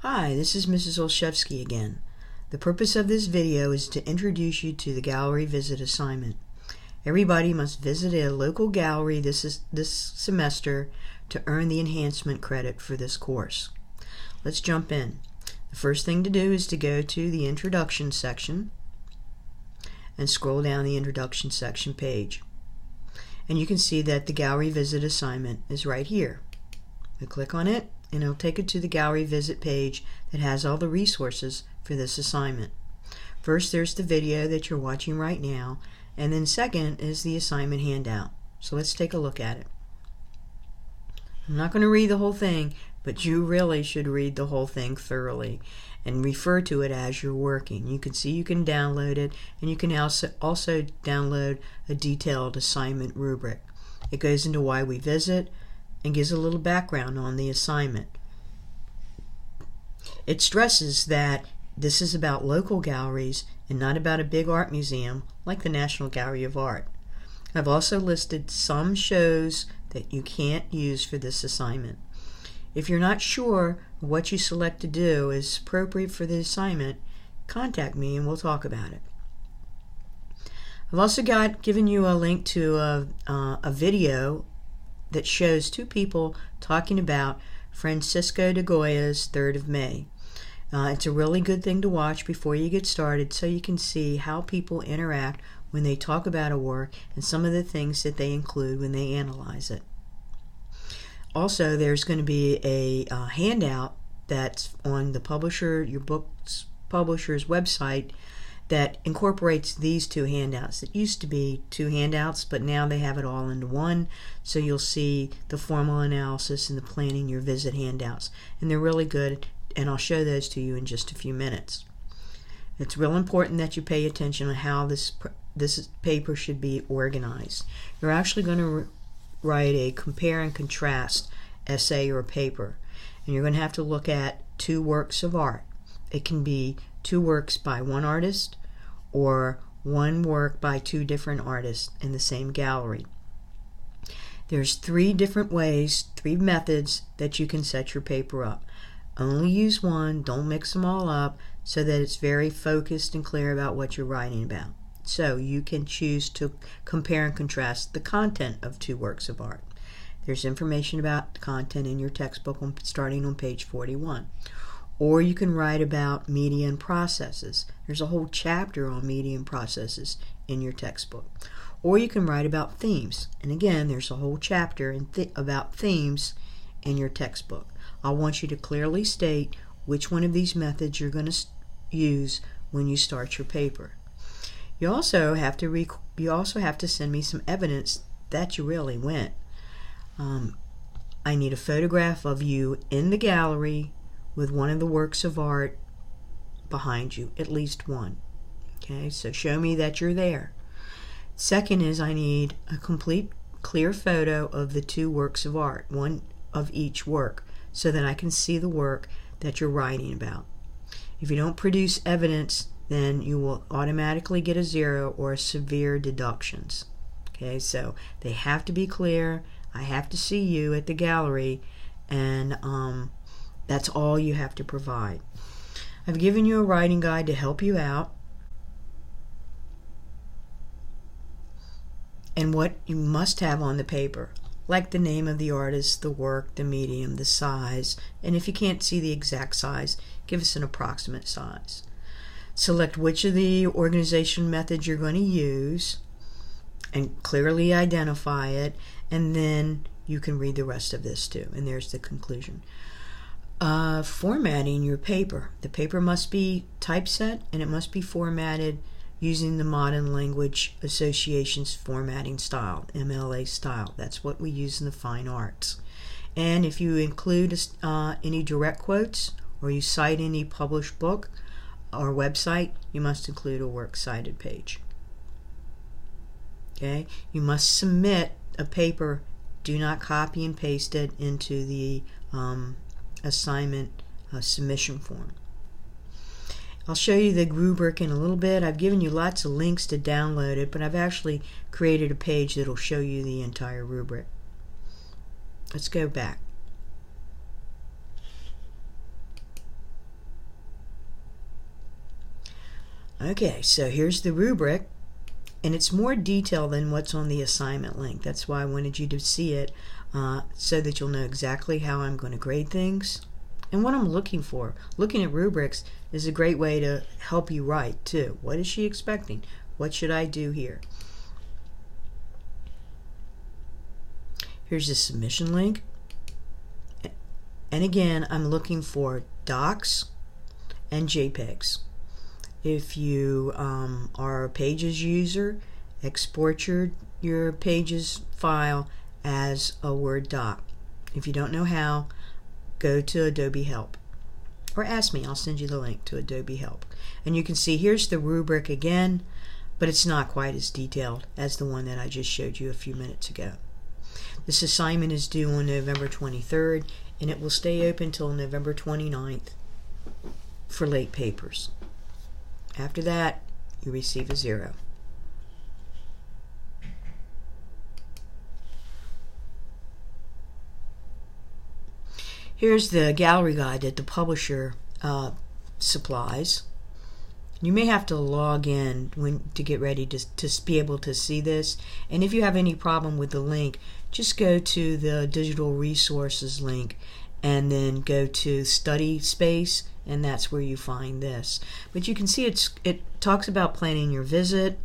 Hi, this is Mrs. Olszewski again. The purpose of this video is to introduce you to the gallery visit assignment. Everybody must visit a local gallery this semester to earn the enhancement credit for this course. Let's jump in. The first thing to do is to go to the introduction section and scroll down the introduction section page. And you can see that the gallery visit assignment is right here. We click on it and it'll take it to the gallery visit page that has all the resources for this assignment. First, there's the video that you're watching right now, and then second is the assignment handout. So let's take a look at it. I'm not going to read the whole thing, but you really should read the whole thing thoroughly and refer to it as you're working. You can see you can download it, and you can also download a detailed assignment rubric. It goes into why we visit and gives a little background on the assignment. It stresses that this is about local galleries and not about a big art museum like the National Gallery of Art. I've also listed some shows that you can't use for this assignment. If you're not sure what you select to do is appropriate for the assignment, contact me and we'll talk about it. I've also given you a link to a video that shows two people talking about Francisco de Goya's 3rd of May. It's a really good thing to watch before you get started so you can see how people interact when they talk about a work and some of the things that they include when they analyze it. Also, there's going to be a handout that's on the publisher, your book's publisher's website, that incorporates these two handouts. It used to be two handouts, but now they have it all into one, so you'll see the formal analysis and the planning your visit handouts, and they're really good, and I'll show those to you in just a few minutes. It's real important that you pay attention on how this paper should be organized. You're actually going to write a compare and contrast essay or paper, and you're going to have to look at two works of art. It can be two works by one artist or one work by two different artists in the same gallery. There's three different ways, three methods that you can set your paper up. Only use one, don't mix them all up, so that it's very focused and clear about what you're writing about. So you can choose to compare and contrast the content of two works of art. There's information about the content in your textbook starting on page 41. Or you can write about media and processes. There's a whole chapter on media and processes in your textbook. Or you can write about themes. And again, there's a whole chapter about themes in your textbook. I want you to clearly state which one of these methods you're going to use when you start your paper. You also have to send me some evidence that you really went. I need a photograph of you in the gallery with one of the works of art behind you, at least one. Okay, so show me that you're there. Second is I need a complete clear photo of the two works of art, one of each work, so that I can see the work that you're writing about. If you don't produce evidence, then you will automatically get a 0 or severe deductions. Okay, so they have to be clear. I have to see you at the gallery, and that's all you have to provide. I've given you a writing guide to help you out, and what you must have on the paper, like the name of the artist, the work, the medium, the size, and if you can't see the exact size, give us an approximate size. Select which of the organization methods you're going to use and clearly identify it, and then you can read the rest of this too, and there's the conclusion. Formatting your paper. The paper must be typeset and it must be formatted using the Modern Language Association's formatting style, MLA style. That's what we use in the fine arts. And if you include any direct quotes or you cite any published book or website, you must include a works cited page. Okay? You must submit a paper. Do not copy and paste it into the assignment submission form. I'll show you the rubric in a little bit. I've given you lots of links to download it, but I've actually created a page that will show you the entire rubric. Let's go back. Okay, so here's the rubric, and it's more detailed than what's on the assignment link. That's why I wanted you to see it, so that you'll know exactly how I'm going to grade things and what I'm looking for. Looking at rubrics is a great way to help you write too. What is she expecting? What should I do here? Here's the submission link. And again, I'm looking for docs and JPEGs. If you are a Pages user, export your Pages file as a Word doc. If you don't know how, go to Adobe Help. Or ask me, I'll send you the link to Adobe Help. And you can see here's the rubric again, but it's not quite as detailed as the one that I just showed you a few minutes ago. This assignment is due on November 23rd, and it will stay open until November 29th for late papers. After that, you receive a 0. Here's the gallery guide that the publisher supplies. You may have to log in to get ready to be able to see this. And if you have any problem with the link, just go to the digital resources link and then go to study space, and that's where you find this. But you can see it talks about planning your visit,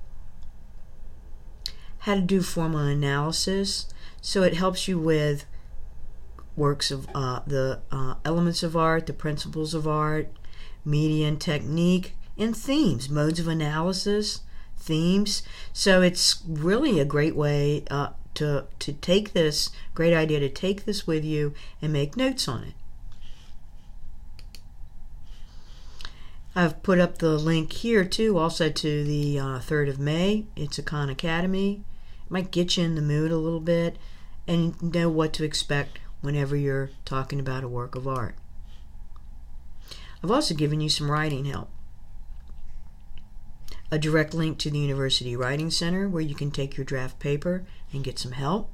how to do formal analysis. So it helps you with works of the elements of art, the principles of art, media and technique, and themes, modes of analysis, themes. So it's really a great way to take this, great idea to take this with you and make notes on it. I've put up the link here too, also to the 3rd of May. It's a Khan Academy. It might get you in the mood a little bit and know what to expect whenever you're talking about a work of art. I've also given you some writing help. A direct link to the University Writing Center where you can take your draft paper and get some help.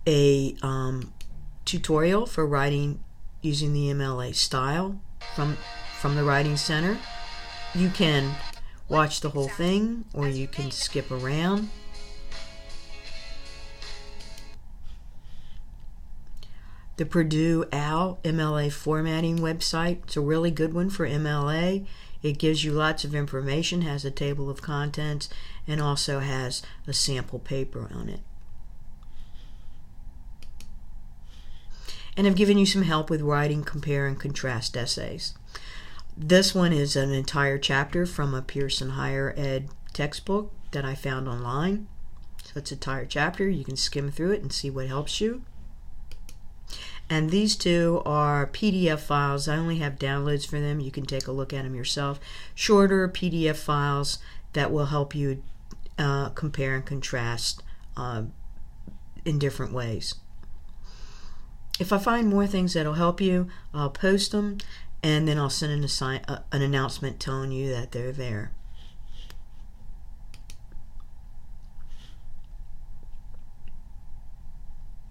A tutorial for writing using the MLA style from the Writing Center. You can watch the whole thing or you can skip around. The Purdue OWL MLA formatting website. It's a really good one for MLA. It gives you lots of information, has a table of contents, and also has a sample paper on it. And I've given you some help with writing compare and contrast essays. This one is an entire chapter from a Pearson Higher Ed textbook that I found online. So it's an entire chapter. You can skim through it and see what helps you. And these two are PDF files. I only have downloads for them. You can take a look at them yourself. Shorter PDF files that will help you compare and contrast in different ways. If I find more things that'll help you, I'll post them, and then I'll send an announcement telling you that they're there.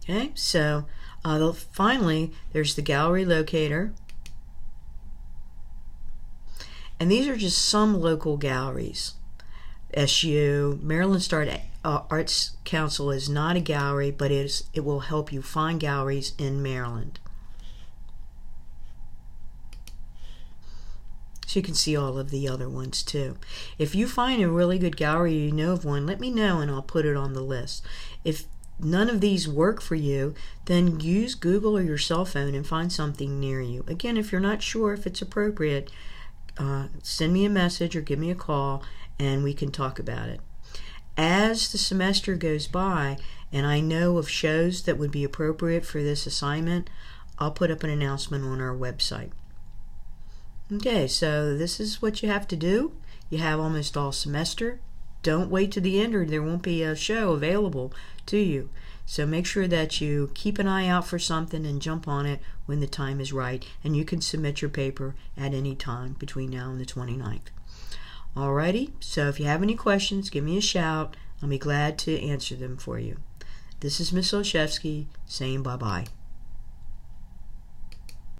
Okay, so finally, there's the gallery locator. And these are just some local galleries. SU, Maryland Arts Council is not a gallery, but it will help you find galleries in Maryland. So you can see all of the other ones too. If you find a really good gallery, you know of one, let me know and I'll put it on the list. If none of these work for you, then use Google or your cell phone and find something near you. Again, if you're not sure if it's appropriate, send me a message or give me a call and we can talk about it. As the semester goes by and I know of shows that would be appropriate for this assignment, I'll put up an announcement on our website. Okay, so this is what you have to do. You have almost all semester. Don't wait to the end or there won't be a show available to you. So make sure that you keep an eye out for something and jump on it when the time is right. And you can submit your paper at any time between now and the 29th. Alrighty, so if you have any questions, give me a shout. I'll be glad to answer them for you. This is Miss Olszewski saying bye-bye.